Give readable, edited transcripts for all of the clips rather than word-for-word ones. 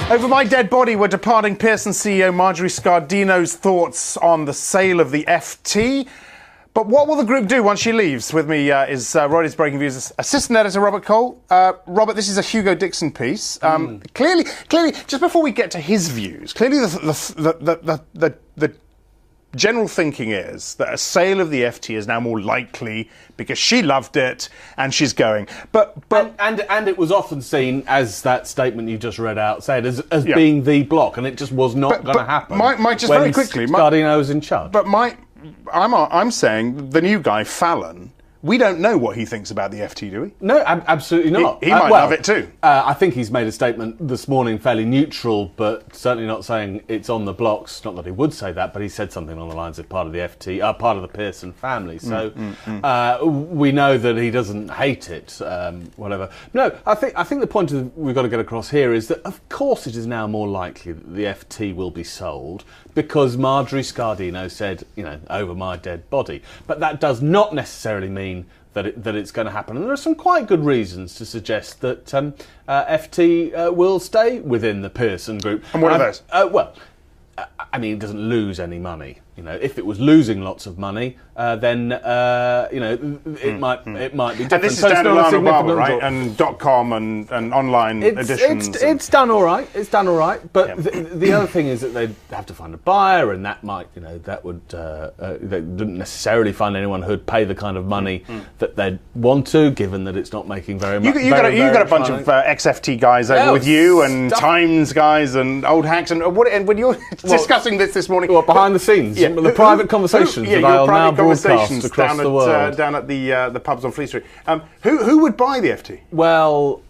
Over my dead body were departing Pearson CEO Marjorie Scardino's thoughts on the sale of the FT. But what will the group do once she leaves? With me is Reuters Breakingviews assistant editor Robert Cole. Robert, this is a Hugo Dixon piece. Clearly, just before we get to his views, clearly the general thinking is that a sale of the FT is now more likely because she loved it and she's going. And it was often seen, as that statement you just read out said, as being the block, and it just was not going to happen. Just very quickly, Scardino was in charge. But I'm saying the new guy, Fallon, we don't know what he thinks about the FT, do we? No, absolutely not. He might love it too. I think he's made a statement this morning fairly neutral, but certainly not saying it's on the blocks. Not that he would say that, but he said something along the lines of part of the FT, part of the Pearson family. So we know that he doesn't hate it, whatever. No, I think the point we've got to get across here is that, of course, it is now more likely that the FT will be sold because Marjorie Scardino said, over my dead body. But that does not necessarily mean that it's going to happen. And there are some quite good reasons to suggest that FT will stay within the Pearson group. And what are those? Well, I mean, it doesn't lose any money. If it was losing lots of money, then it might be different. And this is down to Lana Barber, right? And .com and online editions. It's done all right. It's done all right. But the other thing is that they'd have to find a buyer, and that might, that would they didn't necessarily find anyone who'd pay the kind of money that they'd want to, given that it's not making very much. You got a bunch of ex-FT guys over with you, and Times guys, and old hacks, and when you're discussing this morning, behind the scenes. Yeah. The private conversations that I'll now broadcast across the world. Down at the pubs on Fleet Street. Who would buy the FT? Well,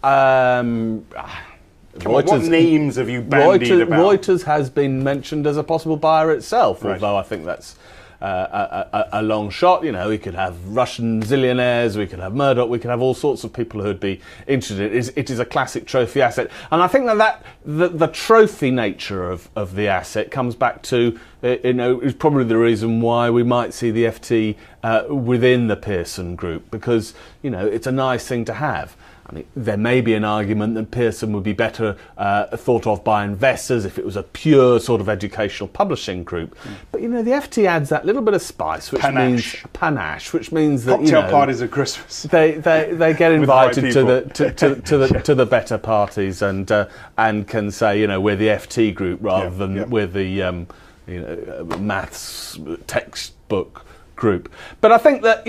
what names have you bandied about? Reuters has been mentioned as a possible buyer itself, although I think that's a long shot. We could have Russian zillionaires, we could have Murdoch, we could have all sorts of people who'd be interested. It is a classic trophy asset, and I think that the trophy nature of the asset comes back to is probably the reason why we might see the FT within the Pearson group, because it's a nice thing to have. I mean, there may be an argument that Pearson would be better thought of by investors if it was a pure sort of educational publishing group. But the FT adds that little bit of spice, which means panache, which means that cocktail parties at Christmas. They get invited to the better parties and can say we're the FT group rather than we're the maths textbook group. But I think that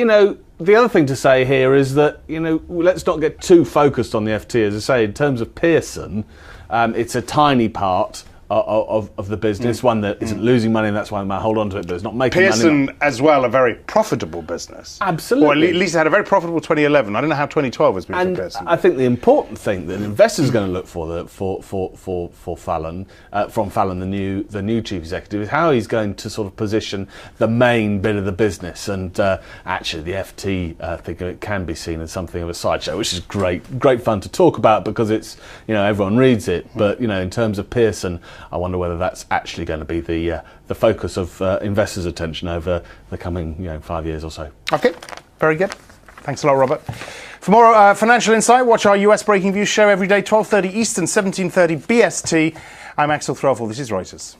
the other thing to say here is that let's not get too focused on the FT. As I say, in terms of Pearson, it's a tiny part of the business, one that isn't losing money, and that's why I might hold on to it, but it's not making Pearson money. as well, a very profitable business. Absolutely. Or at least it had a very profitable 2011. I don't know how 2012 has been for Pearson. I think the important thing that investors are going to look for Fallon, from Fallon, the new chief executive, is how he's going to sort of position the main bit of the business. And actually, the FT, I think it can be seen as something of a sideshow, which is great fun to talk about because it's everyone reads it. But in terms of Pearson, I wonder whether that's actually going to be the focus of investors' attention over the coming 5 years or so. Okay, very good. Thanks a lot, Robert. For more financial insight, watch our US Breakingviews show every day, 12:30 Eastern, 17:30 BST. I'm Axel Threlfall. This is Reuters.